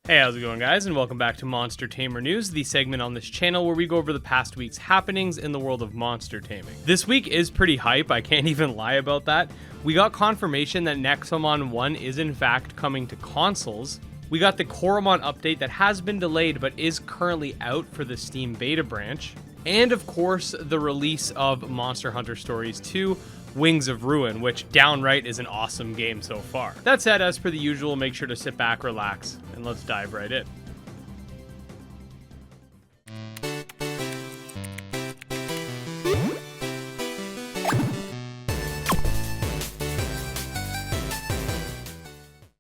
Hey, how's it going, guys, and welcome back to Monster Tamer News, the segment on this channel where we go over the past week's happenings in the world of monster taming. This week is pretty hype, I can't even lie about that. We got confirmation that Nexomon One is in fact coming to consoles. We got the Coromon update that has been delayed but is currently out for the Steam beta branch. And of course, the release of Monster Hunter Stories 2, Wings of Ruin, which downright is an awesome game so far. That said, as per the usual, make sure to sit back, relax, and let's dive right in.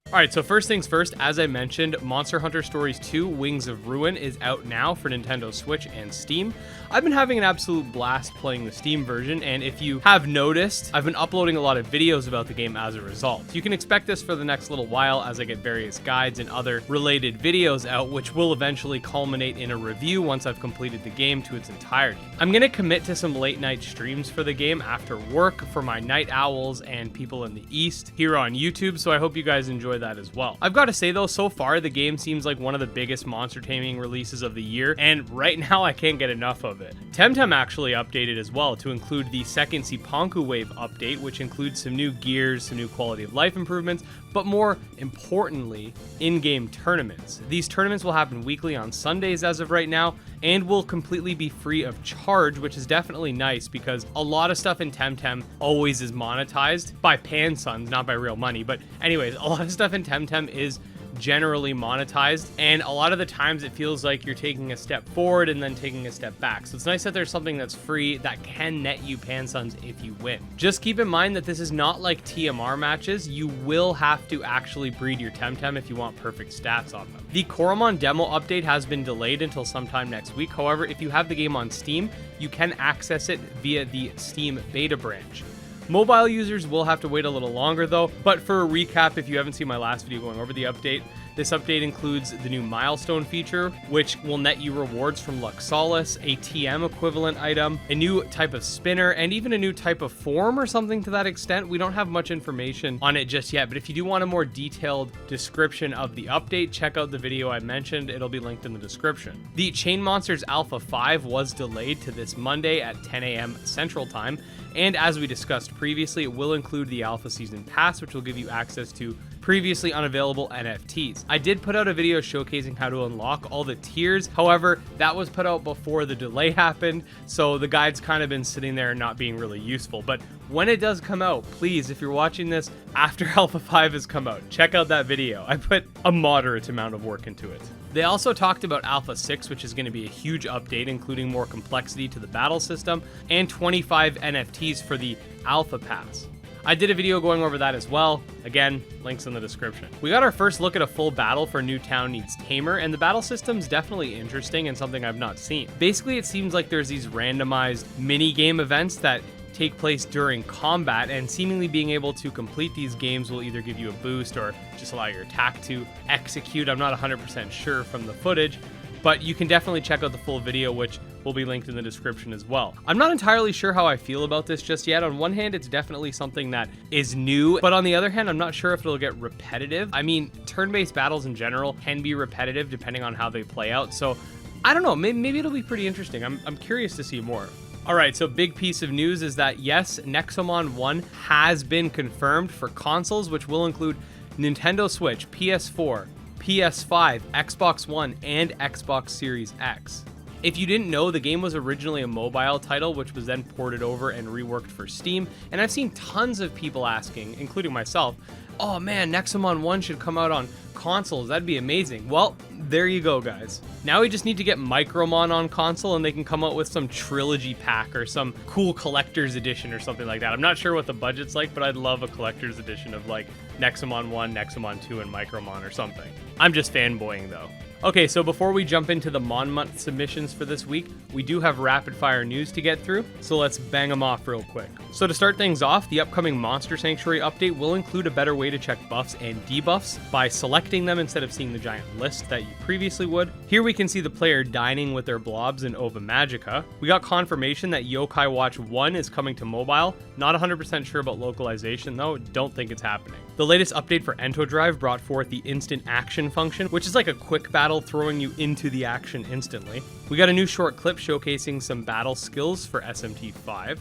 Alright, so first things first, as I mentioned, Monster Hunter Stories 2 Wings of Ruin is out now for Nintendo Switch and Steam. I've been having an absolute blast playing the Steam version, and if you have noticed, I've been uploading a lot of videos about the game as a result. You can expect this for the next little while as I get various guides and other related videos out, which will eventually culminate in a review once I've completed the game to its entirety. I'm going to commit to some late night streams for the game after work for my night owls and people in the East here on YouTube, so I hope you guys enjoy that as well. I've got to say though, so far the game seems like one of the biggest monster taming releases of the year, and right now I can't get enough of it. Temtem actually updated as well to include the second Sipanku Wave update, which includes some new gears, some new quality of life improvements, but more importantly, in-game tournaments. These tournaments will happen weekly on Sundays as of right now, and will completely be free of charge, which is definitely nice because a lot of stuff in Temtem always is monetized by Pansuns, not by real money. But anyways, a lot of stuff in Temtem is generally monetized, and a lot of the times it feels like you're taking a step forward and then taking a step back. So it's nice that there's something that's free that can net you Pansuns if you win. Just keep in mind that this is not like TMR matches. You will have to actually breed your Temtem if you want perfect stats on them. The Coromon demo update has been delayed until sometime next week. However, if you have the game on Steam, you can access it via the Steam beta branch. Mobile users will have to wait a little longer though, but for a recap, if you haven't seen my last video going over the update, this update includes the new milestone feature, which will net you rewards from Luxalis, a TM equivalent item, a new type of spinner, and even a new type of form or something to that extent. We don't have much information on it just yet, but if you do want a more detailed description of the update, check out the video I mentioned. It'll be linked in the description. The Chainmonsters Alpha 5 was delayed to this Monday at 10 a.m. Central Time, and as we discussed previously, it will include the Alpha Season Pass, which will give you access to previously unavailable NFTs. I did put out a video showcasing how to unlock all the tiers. However, that was put out before the delay happened, so the guide's kind of been sitting there and not being really useful. But when it does come out, please, if you're watching this after Alpha 5 has come out, check out that video. I put a moderate amount of work into it. They also talked about Alpha 6, which is going to be a huge update, including more complexity to the battle system, and 25 NFTs for the Alpha Pass. I did a video going over that as well. Again, links in the description. We got our first look at a full battle for New Town Needs Tamer, and the battle system's definitely interesting and something I've not seen. Basically, it seems like there's these randomized mini-game events that take place during combat, and seemingly being able to complete these games will either give you a boost or just allow your attack to execute. I'm not 100% sure from the footage, but you can definitely check out the full video, which will be linked in the description as well. I'm not entirely sure how I feel about this just yet. On one hand, it's definitely something that is new, but on the other hand, I'm not sure if it'll get repetitive. I mean, turn-based battles in general can be repetitive depending on how they play out, so I don't know, maybe it'll be pretty interesting. I'm curious to see more. Alright, so big piece of news is that yes, Nexomon One has been confirmed for consoles, which will include Nintendo Switch, PS4, PS5, Xbox One, and Xbox Series X. If you didn't know, the game was originally a mobile title, which was then ported over and reworked for Steam, and I've seen tons of people asking, including myself, oh man, Nexomon One should come out on consoles, that'd be amazing. Well, there you go, guys. Now we just need to get Micromon on console and they can come out with some trilogy pack or some cool collector's edition or something like that. I'm not sure what the budget's like, but I'd love a collector's edition of like Nexomon 1, Nexomon 2, and Micromon or something. I'm just fanboying though. Okay, so before we jump into the Mon Month submissions for this week, we do have rapid fire news to get through, so let's bang them off real quick. So to start things off, the upcoming Monster Sanctuary update will include a better way to check buffs and debuffs by selecting them instead of seeing the giant list that you previously would. Here we can see the player dining with their blobs in Ova Magica. We got confirmation that Yokai Watch 1 is coming to mobile. Not 100% sure about localization though, don't think it's happening. The latest update for Ento Drive brought forth the instant action function, which is like a quick battle throwing you into the action instantly. We got a new short clip showcasing some battle skills for SMT5.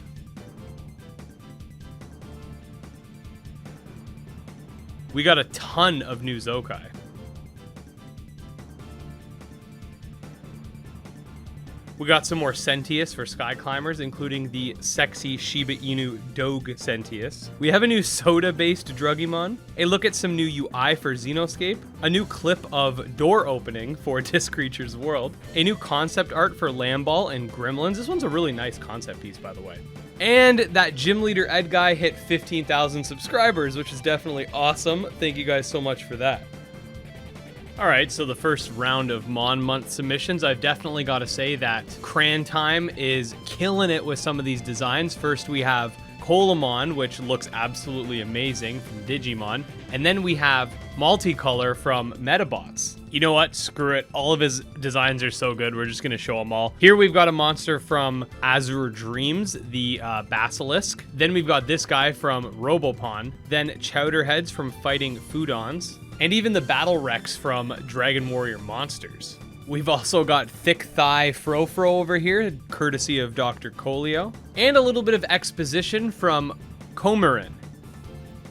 We got a ton of new Zokai. We got some more Sentius for Sky Climbers, including the sexy Shiba Inu Doge Sentius. We have a new soda-based Drugimon, a look at some new UI for Xenoscape, a new clip of door opening for Disc Creature's World, a new concept art for Lamball and Gremlins. This one's a really nice concept piece, by the way. And that Gym Leader Ed guy hit 15,000 subscribers, which is definitely awesome. Thank you guys so much for that. Alright, so the first round of Mon Month submissions, I've definitely got to say that Cran Time is killing it with some of these designs. First we have Coromon, which looks absolutely amazing from Digimon. And then we have Multicolor from Metabots. You know what? Screw it. All of his designs are so good. We're just going to show them all. Here we've got a monster from Azure Dreams, the Basilisk. Then we've got this guy from Robopon. Then Chowderheads from Fighting Foodons. And even the Battle Rex from Dragon Warrior Monsters. We've also got Thick Thigh Frofro over here, courtesy of Dr. Colio. And a little bit of exposition from Comarin.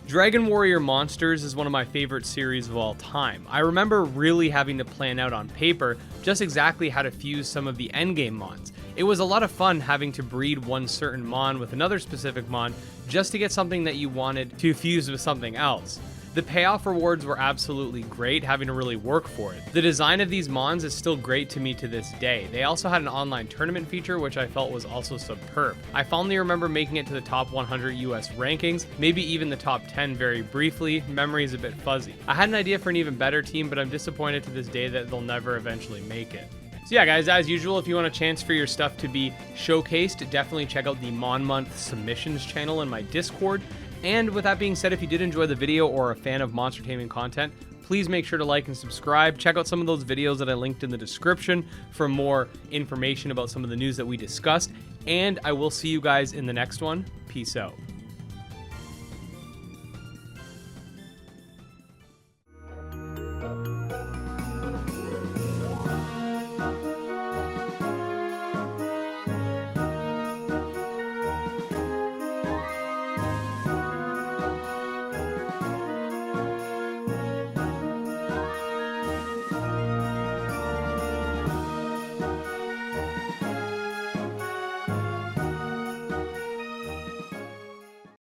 Dragon Warrior Monsters is one of my favorite series of all time. I remember really having to plan out on paper just exactly how to fuse some of the endgame mons. It was a lot of fun having to breed one certain mon with another specific mon just to get something that you wanted to fuse with something else. The payoff rewards were absolutely great, having to really work for it. The design of these mons is still great to me to this day. They also had an online tournament feature, which I felt was also superb. I fondly remember making it to the top 100 US rankings, maybe even the top 10 very briefly. Memory is a bit fuzzy. I had an idea for an even better team, but I'm disappointed to this day that they'll never eventually make it. So yeah, guys, as usual, if you want a chance for your stuff to be showcased, definitely check out the Mon Month Submissions channel in my Discord. And with that being said, if you did enjoy the video or are a fan of monster taming content, please make sure to like and subscribe. Check out some of those videos that I linked in the description for more information about some of the news that we discussed. And I will see you guys in the next one. Peace out.